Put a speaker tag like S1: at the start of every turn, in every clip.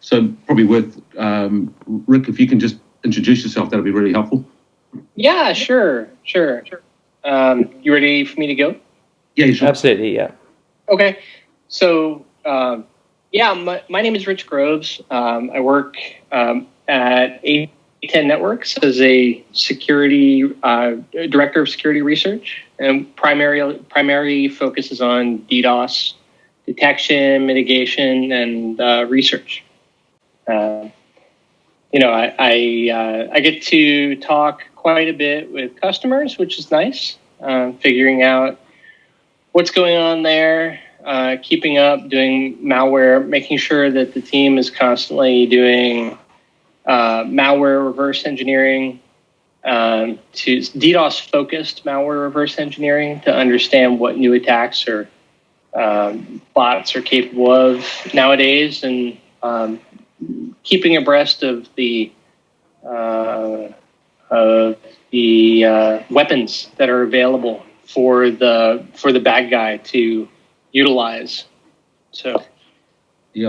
S1: So probably worth, Rick, if you can just introduce yourself, that'll be really helpful.
S2: Yeah, sure. You ready for me to go?
S1: Yeah, sure.
S3: Absolutely, yeah.
S2: Okay. So, my name is Rich Groves. I work at A10 Networks as a security director of security research, and primary focus is on DDoS detection, mitigation, and research. I get to talk quite a bit with customers, which is nice. Figuring out what's going on there, keeping up, doing malware, making sure that the team is constantly doing malware reverse engineering, to DDoS-focused malware reverse engineering to understand what new attacks or bots are capable of nowadays, and keeping abreast of the weapons that are available for the bad guy to utilize. So
S1: we've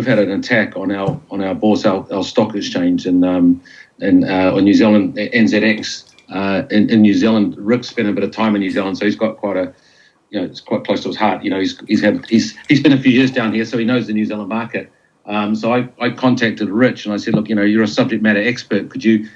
S1: had an attack on our bourse, our stock exchange, and on New Zealand NZX. In New Zealand, Rick's spent a bit of time in New Zealand, so he's got quite a, it's quite close to his heart. He's been a few years down here, so he knows the New Zealand market. So I contacted Rich and I said, look, you're a subject matter expert. Could you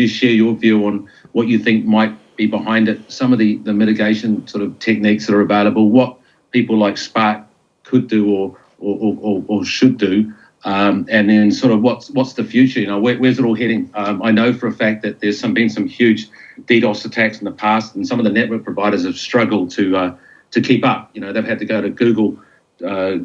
S1: share your view on what you think might be behind it? Some of the mitigation sort of techniques that are available, what people like Spark could do or should do, and then sort of what's the future? Where's it all heading? I know for a fact that there's been some huge DDoS attacks in the past, and some of the network providers have struggled to keep up. They've had to go to Google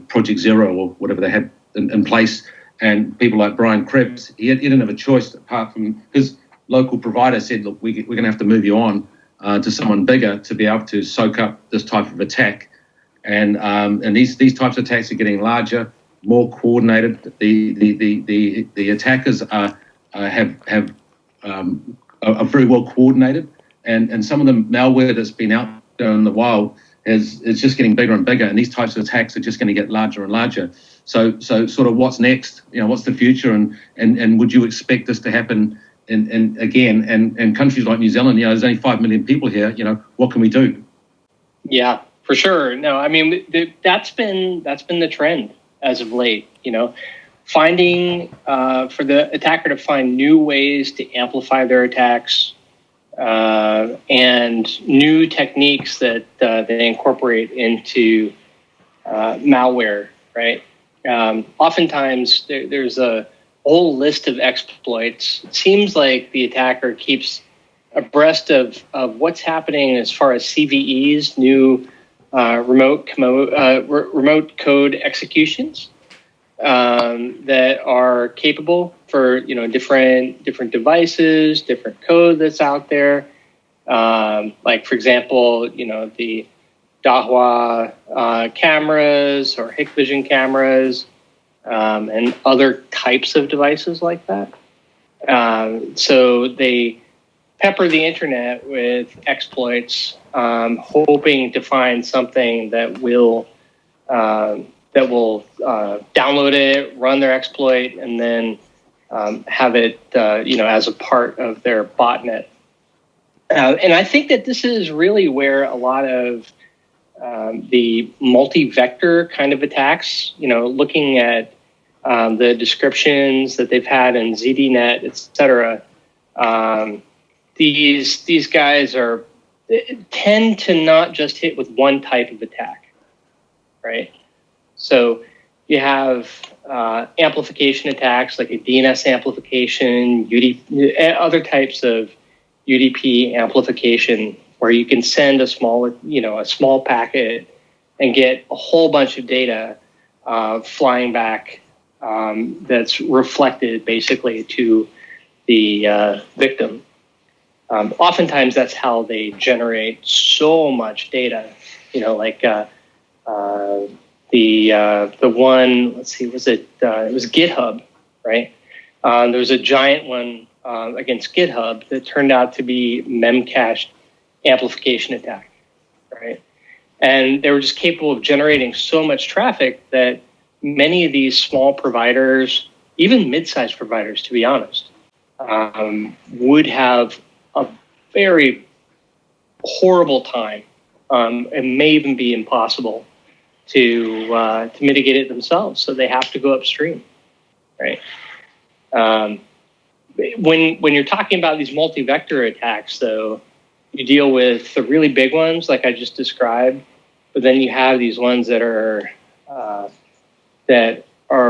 S1: Project Zero or whatever they had in place, and people like Brian Krebs, he didn't have a choice apart from his local provider said, look, we're going to have to move you on to someone bigger to be able to soak up this type of attack. And these types of attacks are getting larger, more coordinated. The attackers are very well coordinated, and some of the malware that's been out there in the wild is just getting bigger and bigger, and these types of attacks are just going to get larger and larger. So sort of what's next? What's the future? And would you expect this to happen in countries like New Zealand? There's only 5 million people here. What can we do?
S2: Yeah, for sure. No, I mean that's been the trend as of late. Finding for the attacker to find new ways to amplify their attacks, and new techniques that they incorporate into malware. Right. Oftentimes there's a whole list of exploits. It seems like the attacker keeps abreast of what's happening as far as CVEs, new remote code executions that are capable for different devices, different code that's out there. Like for example, the Dahua cameras or Hikvision cameras, and other types of devices like that. So they pepper the internet with exploits, hoping to find something that will download it, run their exploit, and then have it as a part of their botnet. And I think that this is really where a lot of the multi-vector kind of attacks, looking at the descriptions that they've had in ZDNet, et cetera, these guys tend to not just hit with one type of attack, right? So you have amplification attacks like a DNS amplification, other types of UDP amplification, where you can send a small packet and get a whole bunch of data flying back that's reflected basically to the victim. Oftentimes that's how they generate so much data. Like the one, let's see, it was GitHub, right? There was a giant one against GitHub that turned out to be memcached amplification attack, right? And they were just capable of generating so much traffic that many of these small providers, even mid-sized providers, to be honest, would have a very horrible time. It may even be impossible to mitigate it themselves. So they have to go upstream, right? When you're talking about these multi-vector attacks, though, you deal with the really big ones, like I just described, but then you have these ones that are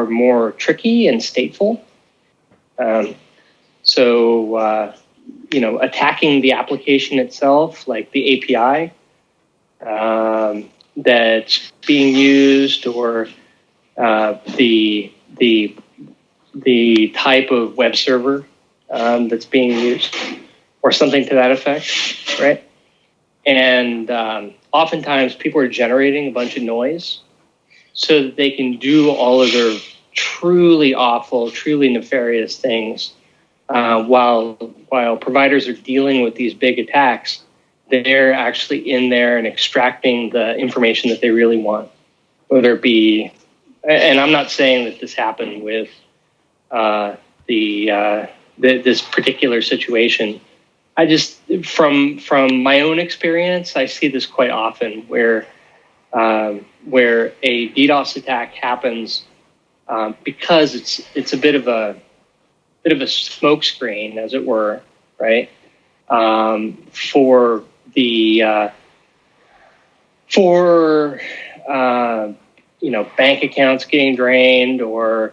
S2: more tricky and stateful. Attacking the application itself, like the API that's being used, or the type of web server that's being used, or something to that effect, right? And oftentimes people are generating a bunch of noise so that they can do all of their truly awful, truly nefarious things. While providers are dealing with these big attacks, they're actually in there and extracting the information that they really want, whether it be, and I'm not saying that this happened with this particular situation. I just, from my own experience, I see this quite often where a DDoS attack happens because it's a bit of a smokescreen, as it were, right? For bank accounts getting drained, or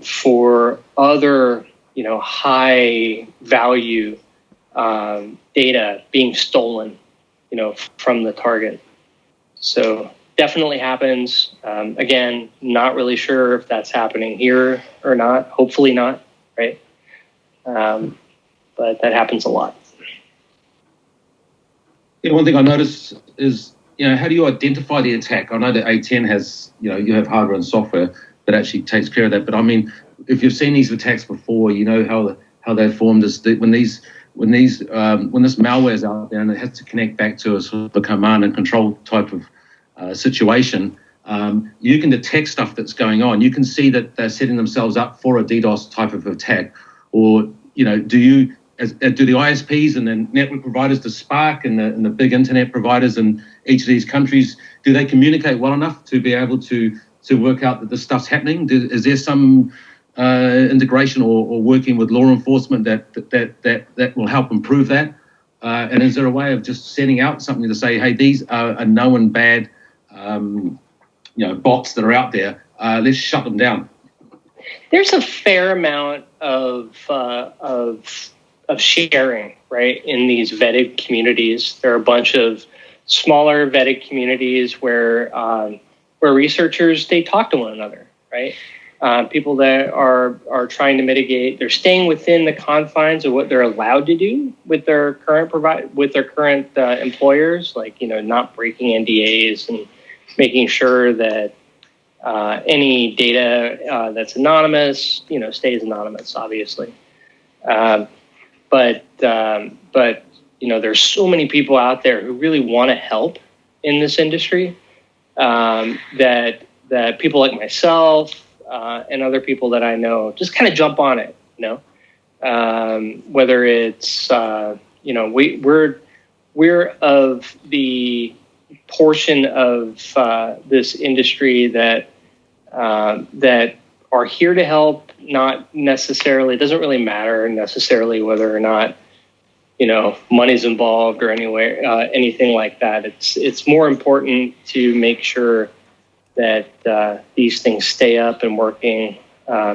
S2: for other high value data being stolen, from the target. So definitely happens. Again, not really sure if that's happening here or not. Hopefully not, right? But that happens a lot.
S1: Yeah, one thing I noticed is, how do you identify the attack? I know that A10 has, you have hardware and software that actually takes care of that. But I mean, if you've seen these attacks before, you know how they're formed. Is that when this malware is out there and it has to connect back to a sort of a command and control type of situation, you can detect stuff that's going on. You can see that they're setting themselves up for a DDoS type of attack. Or, do the ISPs and the network providers, the Spark and the big internet providers in each of these countries, do they communicate well enough to be able to work out that this stuff's happening? Is there some integration or working with law enforcement that will help improve that? And is there a way of just sending out something to say, hey, these are known bad bots that are out there, let's shut them down?
S2: There's a fair amount of sharing, right, in these vetted communities. There are a bunch of smaller vetted communities where researchers, they talk to one another, right? People that are trying to mitigate, they're staying within the confines of what they're allowed to do with their current employers, like not breaking NDAs and making sure that any data that's anonymous, stays anonymous, obviously. But there's so many people out there who really want to help in this industry that people like myself and other people that I know just kind of jump on it. Whether it's we're of the portion of this industry that are here to help. Not necessarily, it doesn't really matter necessarily whether or not money's involved or anything like that. It's more important to make sure that these things stay up and working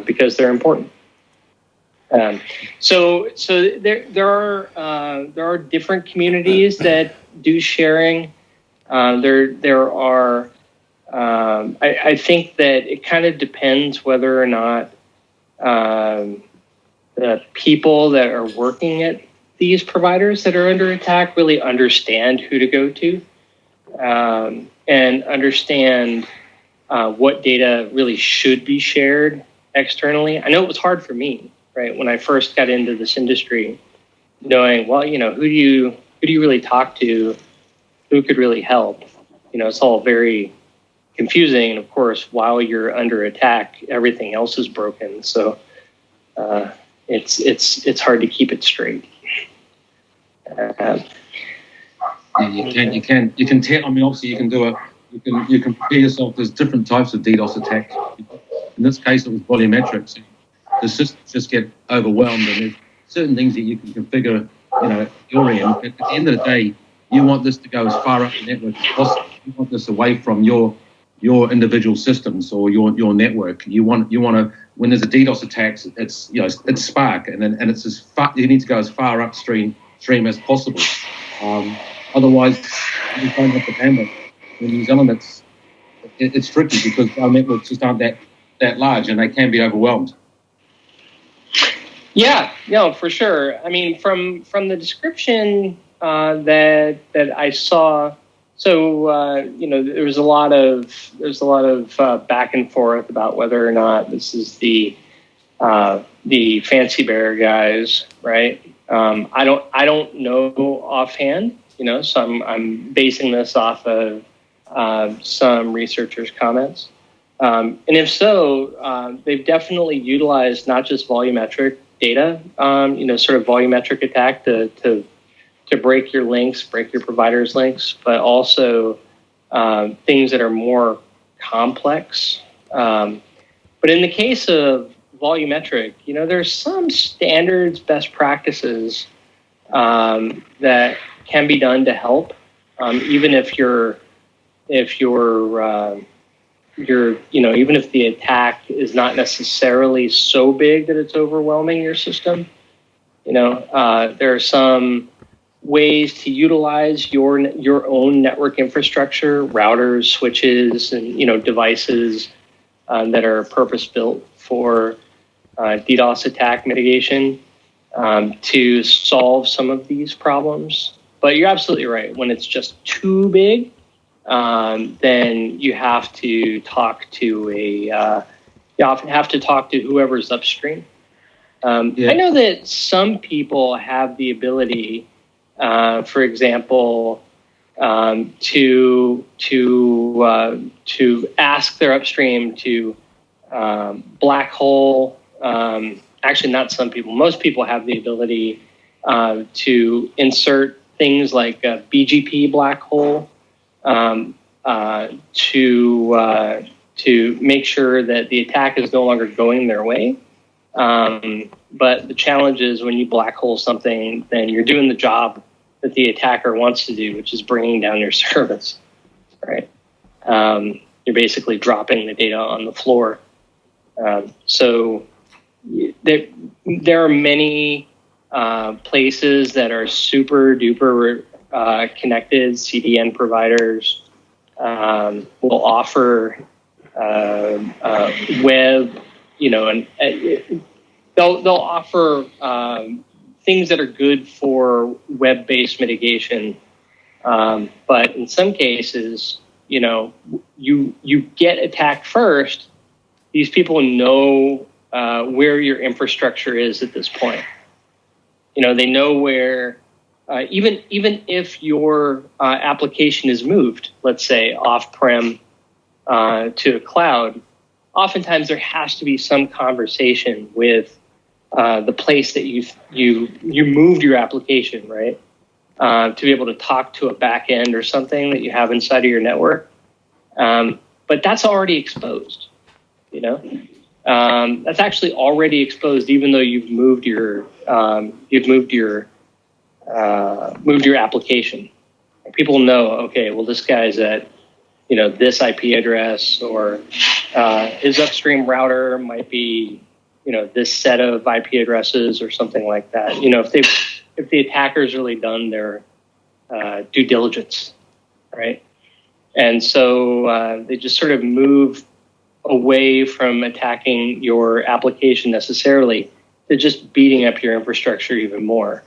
S2: because they're important. So there are different communities that do sharing. There are. I think that it kind of depends whether or not the people that are working at these providers that are under attack really understand who to go to and understand what data really should be shared externally. I know it was hard for me, right, when I first got into this industry, knowing, well, who do you really talk to, who could really help? It's all very confusing. And of course, while you're under attack, everything else is broken. So it's hard to keep it straight.
S1: You can tell. I mean, obviously, you can prepare yourself. There's different types of DDoS attacks. In this case, it was volumetric. So the systems just get overwhelmed, and there's certain things that you can configure. Your end. But at the end of the day, you want this to go as far up the network as possible. You want this away from your individual systems or your network. You want to, when there's a DDoS attack, it's Spark, and it's as far, you need to go as far upstream as possible. Otherwise, you don't have the bandwidth. In New Zealand, it's tricky because our networks just aren't that large, and they can be overwhelmed. Yeah, no, for sure. I mean, from the description that I saw, so there's a lot of back and forth about whether or not this is the fancy bear guys, right? I don't know offhand, so I'm basing this off of some researchers' comments. And if so, they've definitely utilized not just volumetric data, sort of volumetric attack to break your links, break your provider's links, but also things that are more complex. But in the case of volumetric, there's some standards, best practices that can be done to help, even if even if the attack is not necessarily so big that it's overwhelming your system. There are some ways to utilize your own network infrastructure, routers, switches, and devices that are purpose-built for DDoS attack mitigation to solve some of these problems. But you're absolutely right. When it's just too big, then you have to talk to whoever's upstream. I know that some people have the ability, for example, to ask their upstream to black hole. Actually, not some people. Most people have the ability to insert things like a BGP black hole to make sure that the attack is no longer going their way. But the challenge is when you black hole something, then you're doing the job that the attacker wants to do, which is bringing down your service, right? You're basically dropping the data on the floor. So there are many places that are super duper connected. CDN providers will offer web, and they'll offer things that are good for web-based mitigation. But in some cases, you get attacked first. These people know where your infrastructure is at this point. They know where, even if your application is moved, let's say off-prem to a cloud, oftentimes there has to be some conversation with the place that you moved your application, right? To be able to talk to a back end or something that you have inside of your network. But that's already exposed, That's actually already exposed, even though you've moved your application. People know, okay, well, this guy's at this IP address, or his upstream router might be this set of IP addresses or something like that. If the attacker's really done their due diligence, right? And so they just sort of move away from attacking your application necessarily to just beating up your infrastructure even more.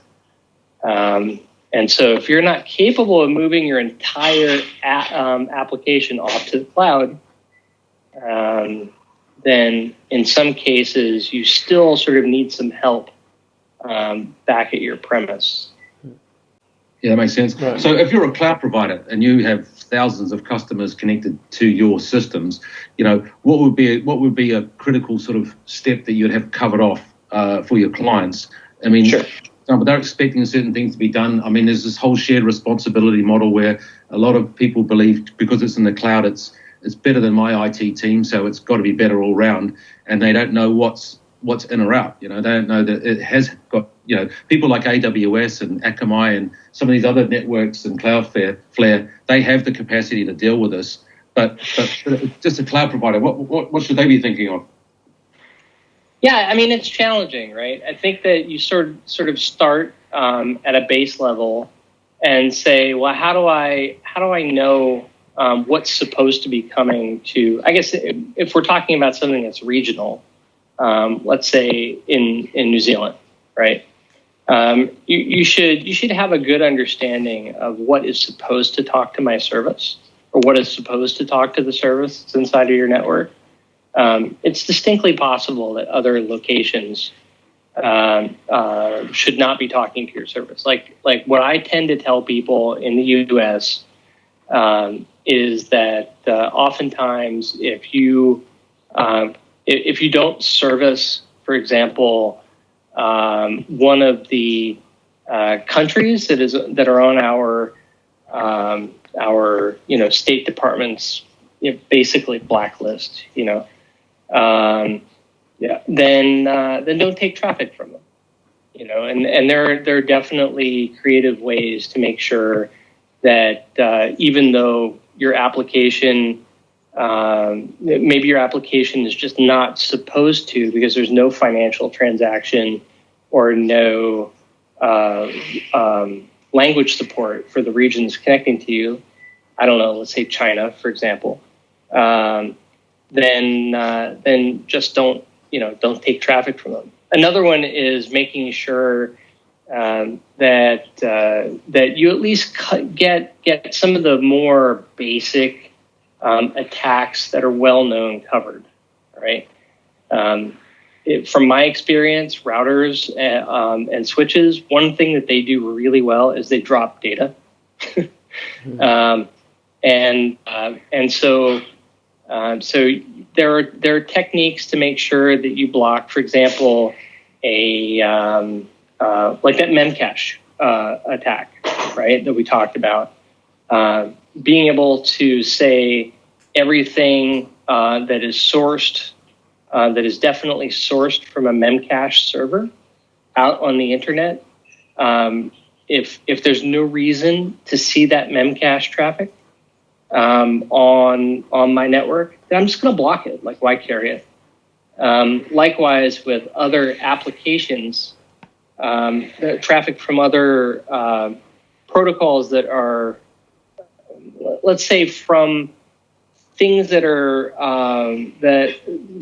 S1: And so if you're not capable of moving your entire application off to the cloud, then in some cases you still sort of need some help back at your premise. Yeah, that makes sense. Right. So if you're a cloud provider and you have thousands of customers connected to your systems, what would be a critical sort of step that you'd have covered off for your clients? I mean,
S2: sure.
S1: But they're expecting certain things to be done. I mean, there's this whole shared responsibility model where a lot of people believe because it's in the cloud, it's better than my IT team, so it's got to be better all round, and they don't know what's in or out. They don't know that it has got, people like AWS and Akamai and some of these other networks and Cloudflare, they have the capacity to deal with this. But just a cloud provider, what should they be thinking of?
S2: Yeah, I mean, it's challenging, right? I think that you sort of start at a base level and say, well, how do I know what's supposed to be coming to? I guess if we're talking about something that's regional, let's say in New Zealand, right? You should have a good understanding of what is supposed to talk to my service or what is supposed to talk to the service that's inside of your network. It's distinctly possible that other locations should not be talking to your service. Like what I tend to tell people in the U.S. Is that oftentimes if you don't service, for example, one of the countries that are on our State Department's basically blacklist, then don't take traffic from them, and there are definitely creative ways to make sure that even though your application, maybe your application is just not supposed to because there's no financial transaction or no language support for the regions connecting to you. I don't know, let's say China, for example. Then just don't take traffic from them. Another one is making sure that you at least get some of the more basic attacks that are well known covered, right? From my experience, routers and switches, one thing that they do really well is they drop data, so there are techniques to make sure that you block, for example, like that memcache attack, right, that we talked about. Being able to say everything that is sourced, that is definitely sourced from a memcache server out on the internet. If there's no reason to see that memcache traffic on my network, then I'm just going to block it. Like, why carry it? Likewise, with other applications, traffic from other protocols that are, let's say, from things that are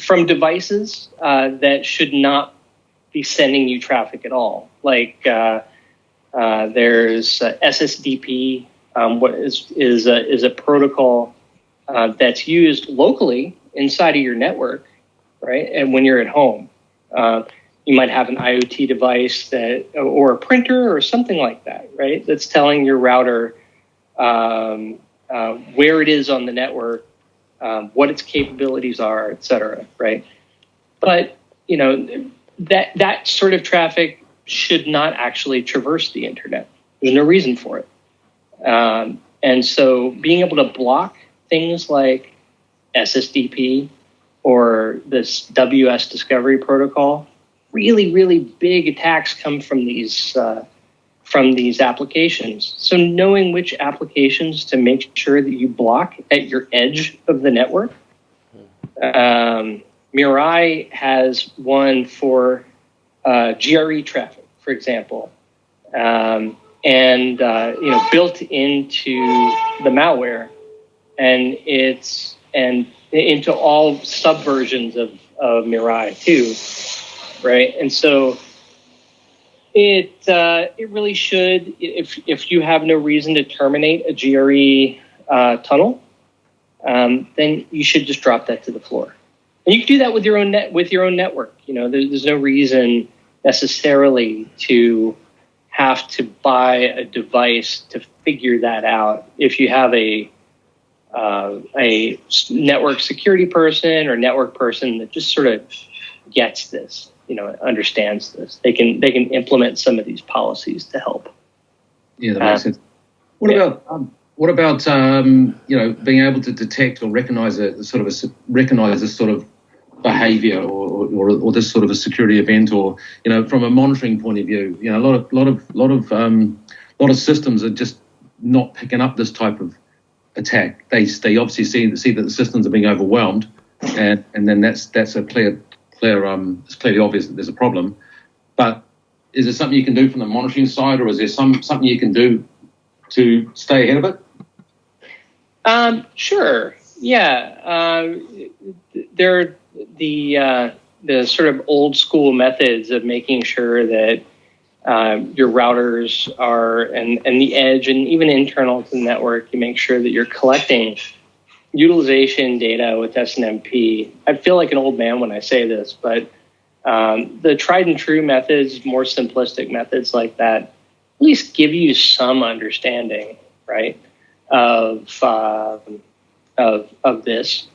S2: from devices that should not be sending you traffic at all. Like there's SSDP, what is a protocol that's used locally inside of your network, right? And when you're at home, you might have an IoT device or a printer or something like that, right? That's telling your router where it is on the network, what its capabilities are, et cetera, right? But that sort of traffic should not actually traverse the internet. There's no reason for it. And so being able to block things like SSDP or this WS discovery protocol, really, really big attacks come from these applications. So knowing which applications to make sure that you block at your edge of the network. Mirai has one for GRE traffic, for example, and built into the malware, and into all subversions of Mirai too, right? And so it really should, if you have no reason to terminate a GRE tunnel, then you should just drop that to the floor. And you can do that with your own network. There's no reason necessarily to have to buy a device to figure that out if you have a a network security person or network person that just sort of gets this, understands this. They can implement some of these policies to help.
S1: Yeah, that makes sense. What about being able to detect or recognize this sort of behavior or this sort of a security event, or from a monitoring point of view, a lot of systems are just not picking up this type of attack. They obviously see that the systems are being overwhelmed, and then that's a clear it's clearly obvious that there's a problem. But is there something you can do from the monitoring side, or is there something you can do to stay ahead of it?
S2: Sure. Yeah. There are the sort of old school methods of making sure that your routers are and the edge and even internal to the network, you make sure that you're collecting utilization data with SNMP. I feel like an old man when I say this, but the tried and true methods, more simplistic methods like that, at least give you some understanding, right, of this.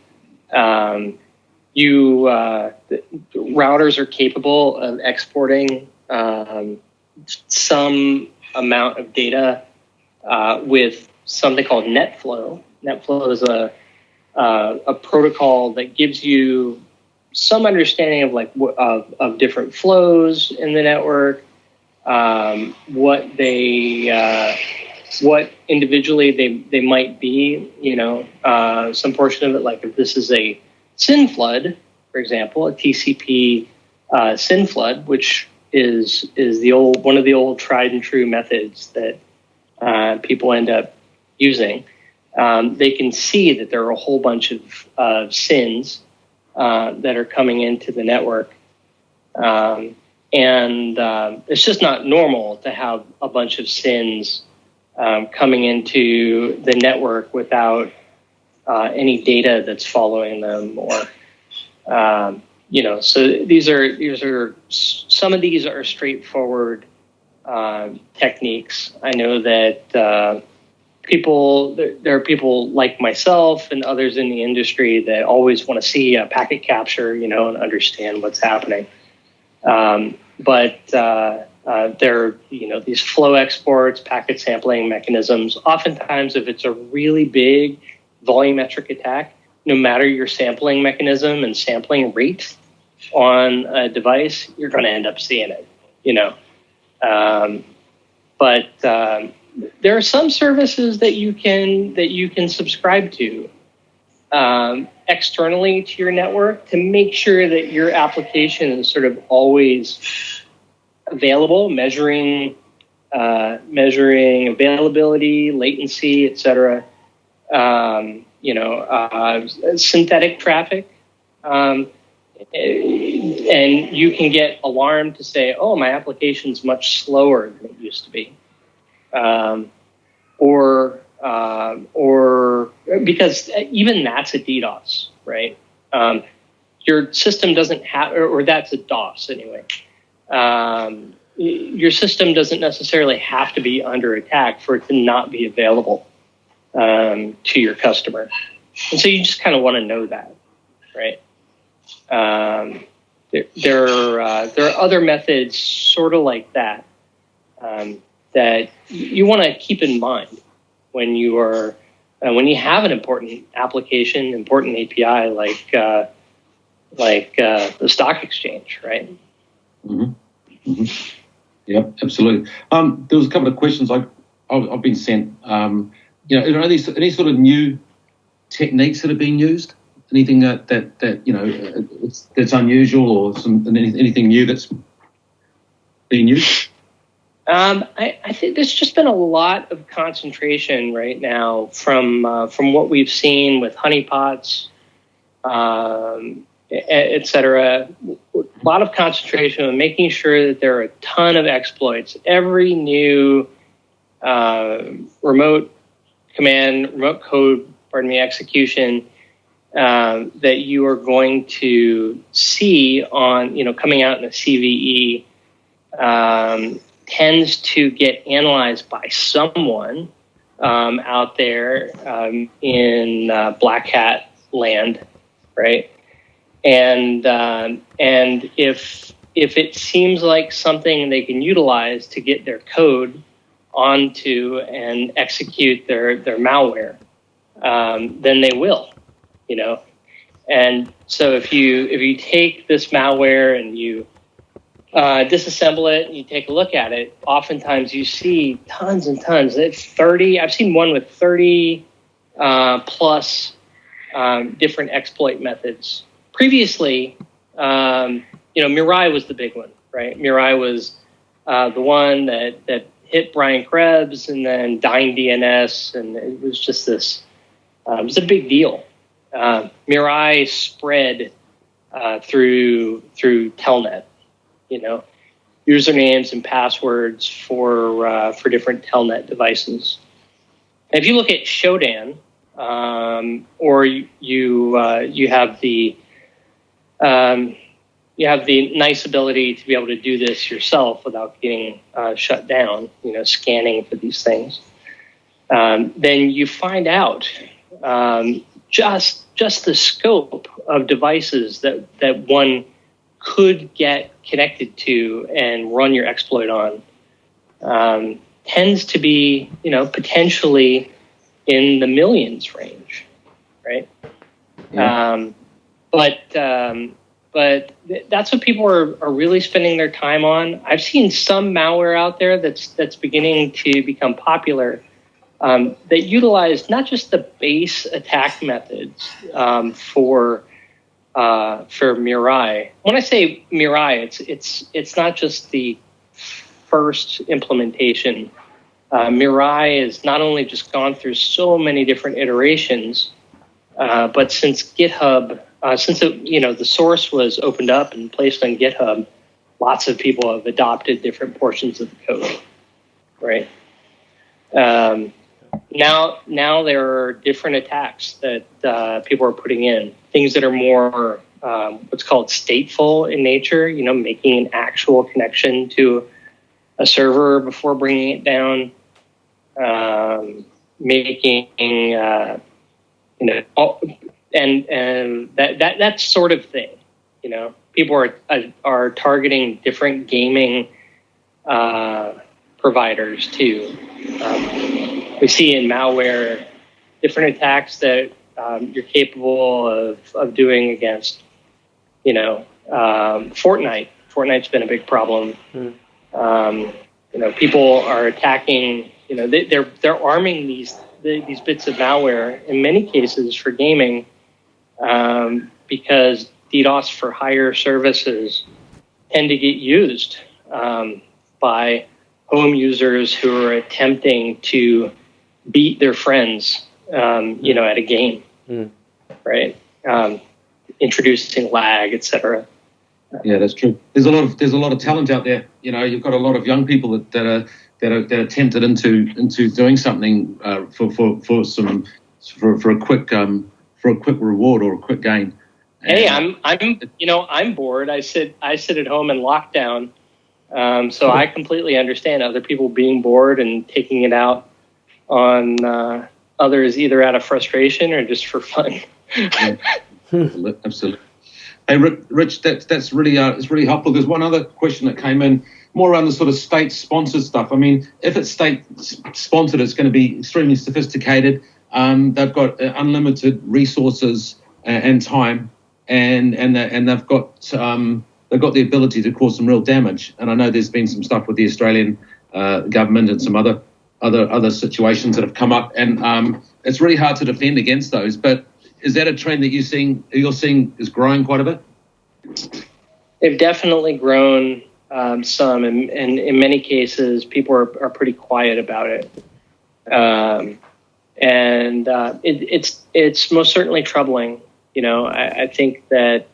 S2: Routers are capable of exporting some amount of data with something called NetFlow. NetFlow is a protocol that gives you some understanding of of different flows in the network, what individually they might be. Some portion of it, like if this is a SYN flood, for example, a TCP SYN flood, which is one of the old tried and true methods that people end up using. They can see that there are a whole bunch of SYNs that are coming into the network. And it's just not normal to have a bunch of SYNs coming into the network without any data that's following them, or so these are some of these are straightforward techniques. I know that there are people like myself and others in the industry that always want to see a packet capture, and understand what's happening. But there are, these flow exports, packet sampling mechanisms. Oftentimes, if it's a really big volumetric attack, no matter your sampling mechanism and sampling rate on a device, you're going to end up seeing it, But there are some services that you can subscribe to externally to your network to make sure that your application is sort of always available, measuring availability, latency, et cetera. Synthetic traffic. And you can get alarmed to say, oh, my application's much slower than it used to be. Or because even that's a DDoS, right? Your system doesn't have, or that's a DOS anyway. Your system doesn't necessarily have to be under attack for it to not be available to your customer. And so you just kind of want to know that, right? There are other methods sort of like that that you want to keep in mind when you are when you have an important application, important API like the stock exchange, right?
S1: Mm-hmm. Mm-hmm. Yeah, absolutely. There was a couple of questions I've been sent. Are there any sort of new techniques that are being used? Anything that that's unusual, or anything new that's being used?
S2: I think there's just been a lot of concentration right now from what we've seen with honeypots, et cetera. A lot of concentration on making sure that there are a ton of exploits. Every new remote code, execution that you are going to see on, coming out in a CVE tends to get analyzed by someone out there in black hat land, right? And if it seems like something they can utilize to get their code onto and execute their malware, then they will, you know. And so if you take this malware and you disassemble it and you take a look at it, oftentimes you see tons and tons. It's 30. I've seen one with 30 plus different exploit methods. Previously, Mirai was the big one, right? Mirai was the one that hit Brian Krebs and then Dying DNS, and it was just this. It was a big deal. Mirai spread through Telnet, you know, usernames and passwords for different Telnet devices. And if you look at Showdown, or you have the nice ability to be able to do this yourself without getting shut down, you know, scanning for these things, then you find out just the scope of devices that one could get connected to and run your exploit on tends to be, you know, potentially in the millions range, right? Yeah. But that's what people are really spending their time on. I've seen some malware out there that's beginning to become popular that utilize not just the base attack methods for Mirai. When I say Mirai, it's not just the first implementation. Mirai has not only just gone through so many different iterations, but since GitHub, the source was opened up and placed on GitHub, lots of people have adopted different portions of the code, right? Now there are different attacks that people are putting in, things that are more what's called stateful in nature, you know, making an actual connection to a server before bringing it down, making and that sort of thing. You know, people are targeting different gaming providers too. We see in malware different attacks that you're capable of doing against, you know, Fortnite. Fortnite's been a big problem. You know, people are attacking. You know, they're arming these bits of malware in many cases for gaming, because DDoS for hire services tend to get used by home users who are attempting to beat their friends, you know, at a game, right? Introducing lag, etc.
S1: Yeah, that's true. There's a lot of talent out there. You know, you've got a lot of young people that are tempted into doing something for a quick reward or a quick gain.
S2: Hey, I'm bored. I sit at home in lockdown, so I completely understand other people being bored and taking it out on others, either out of frustration or just for fun.
S1: Yeah. Absolutely. Hey, Rich, that's really it's really helpful. There's one other question that came in, more around the sort of state-sponsored stuff. I mean, if it's state-sponsored, it's going to be extremely sophisticated. They've got unlimited resources and time, and they've got the ability to cause some real damage. And I know there's been some stuff with the Australian government and some other situations that have come up, and it's really hard to defend against those. But is that a trend that you're seeing is growing quite a bit?
S2: They've definitely grown some, and in many cases, people are pretty quiet about it. And it's most certainly troubling. You know, I think that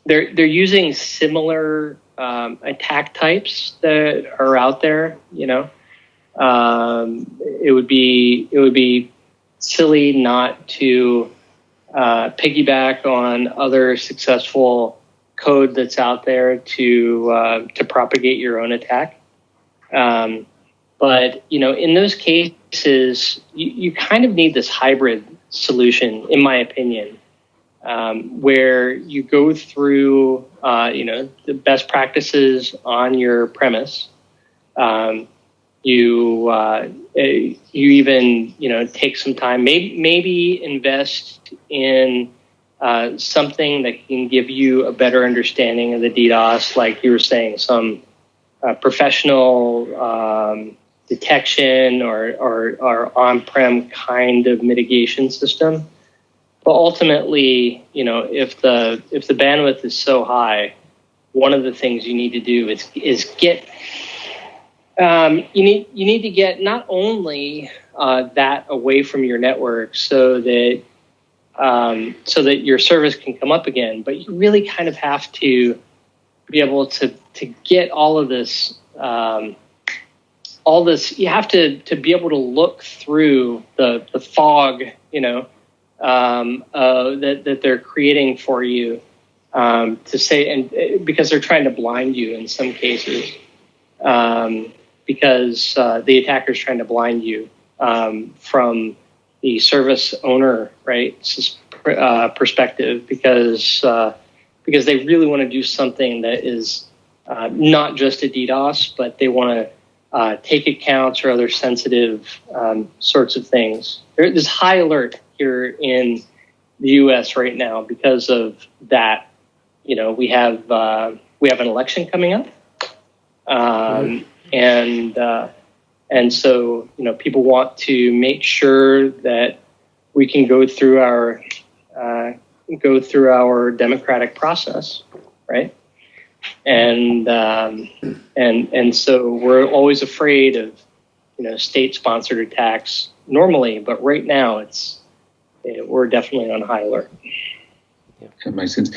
S2: they're using similar attack types that are out there. You know, it would be silly not to piggyback on other successful code that's out there to propagate your own attack. But in those cases, you kind of need this hybrid solution, in my opinion, where you go through the best practices on your premise. You even take some time, maybe invest in something that can give you a better understanding of the DDoS, like you were saying, some professional detection or on-prem kind of mitigation system. But ultimately, if the bandwidth is so high, one of the things you need to do is get you need to get not only that away from your network so that your service can come up again, but you really kind of have to be able to get all this. You have to be able to look through the fog, that they're creating for you, to say, and because they're trying to blind you in some cases, because the attacker's trying to blind you from the service owner, right, perspective, because they really want to do something that is not just a DDoS, but they want to take accounts or other sensitive sorts of things. There's high alert here in the U.S. right now because of that. We have an election coming up, and so people want to make sure that we can go through our democratic process, right? And so we're always afraid of state-sponsored attacks normally, but right now we're definitely on high alert.
S1: Yeah, that makes sense.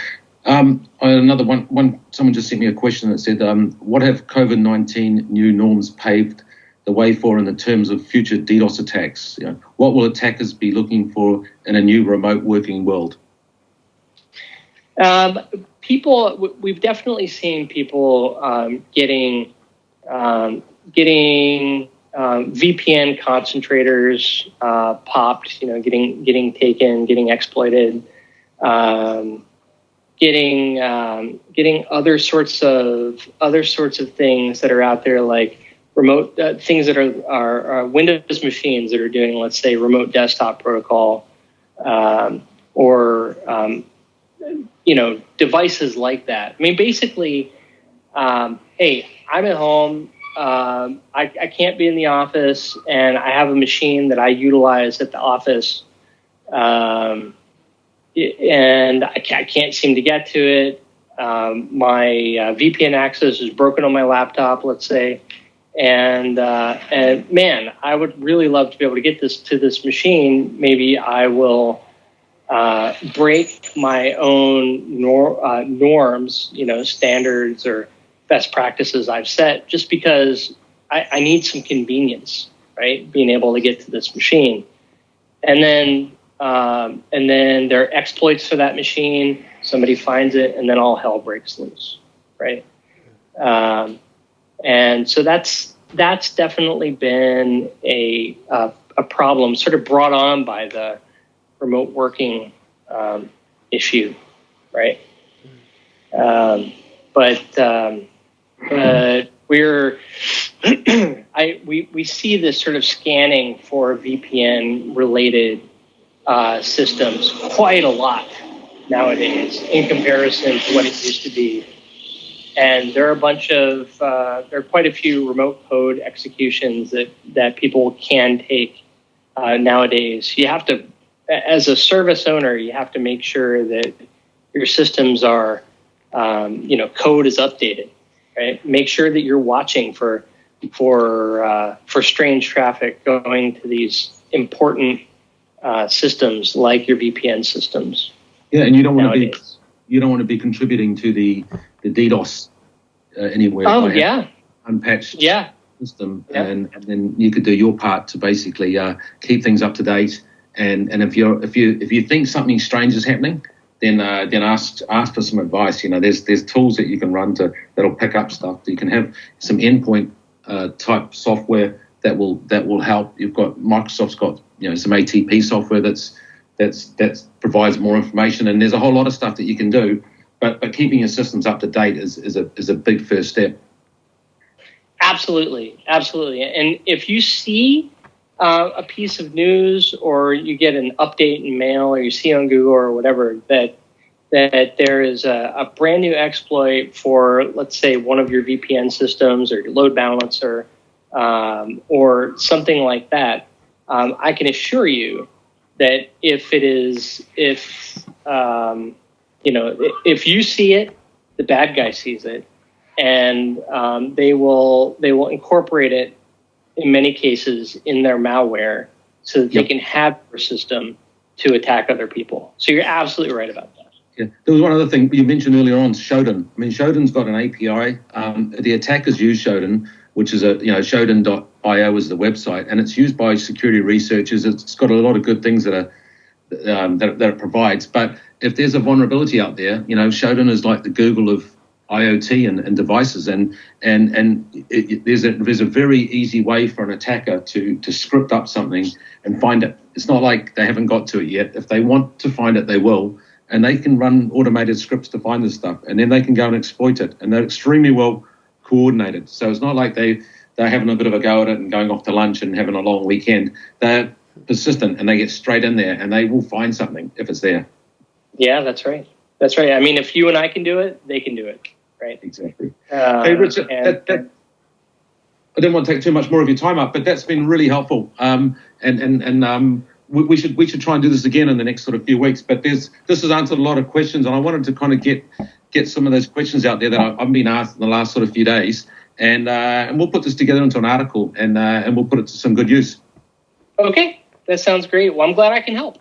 S1: Another one. Someone just sent me a question that said, "What have COVID-19 new norms paved the way for in the terms of future DDoS attacks? What will attackers be looking for in a new remote working world?"
S2: We've definitely seen people getting VPN concentrators popped, getting taken, getting exploited, getting other sorts of things that are out there, like remote things that are Windows machines that are doing, let's say, remote desktop protocol, or devices like that. I mean, basically, hey, I'm at home. I can't be in the office, and I have a machine that I utilize at the office, and I can't seem to get to it. My VPN access is broken on my laptop, let's say, and man, I would really love to be able to get to this machine. Maybe I will break my own norms, standards or best practices I've set, just because I need some convenience, right? Being able to get to this machine, and then there are exploits for that machine. Somebody finds it, and then all hell breaks loose, right? And so that's definitely been a problem, sort of brought on by the remote working issue, right? But we're we see this sort of scanning for VPN related systems quite a lot nowadays in comparison to what it used to be. And there are there are quite a few remote code executions that people can take nowadays. You have to, as a service owner, you have to make sure that your systems are, code is updated, right? Make sure that you're watching for strange traffic going to these important systems like your VPN systems.
S1: Yeah, and you don't want to be contributing to the DDoS anywhere.
S2: Oh yeah,
S1: unpatched system,
S2: yeah.
S1: And then you could do your part to basically keep things up to date. And if you think something strange is happening, then ask for some advice. There's tools that you can run that'll pick up stuff. You can have some endpoint type software that will help. You've got Microsoft's got some ATP software that provides more information, and there's a whole lot of stuff that you can do. But keeping your systems up to date is a big first step.
S2: Absolutely. And if you see a piece of news, or you get an update in mail, or you see on Google or whatever that there is a brand new exploit for, let's say, one of your VPN systems or your load balancer, or something like that, I can assure you that if you see it, the bad guy sees it, and they will incorporate it in many cases in their malware so that they can have your system to attack other people. So you're absolutely right about that.
S1: Yeah. There was one other thing you mentioned earlier on, Showdown. I mean, Showdown's got an API. The attackers use Showdown, which is Showdown.io is the website, and it's used by security researchers. It's got a lot of good things that it provides. But if there's a vulnerability out there, Showdown is like the Google of IoT and devices, and there's a very easy way for an attacker to script up something and find it. It's not like they haven't got to it yet. If they want to find it, they will, and they can run automated scripts to find this stuff, and then they can go and exploit it, and they're extremely well coordinated. So it's not like they're having a bit of a go at it and going off to lunch and having a long weekend. They're persistent, and they get straight in there, and they will find something if it's there.
S2: Yeah, that's right. I mean, if you and I can do it, they can do it, right?
S1: Exactly. Hey, Richard, I didn't want to take too much more of your time up, but that's been really helpful. We should try and do this again in the next sort of few weeks. But this has answered a lot of questions, and I wanted to kind of get some of those questions out there that I've been asked in the last sort of few days, and we'll put this together into an article, and we'll put it to some good use.
S2: Okay, that sounds great. Well, I'm glad I can help.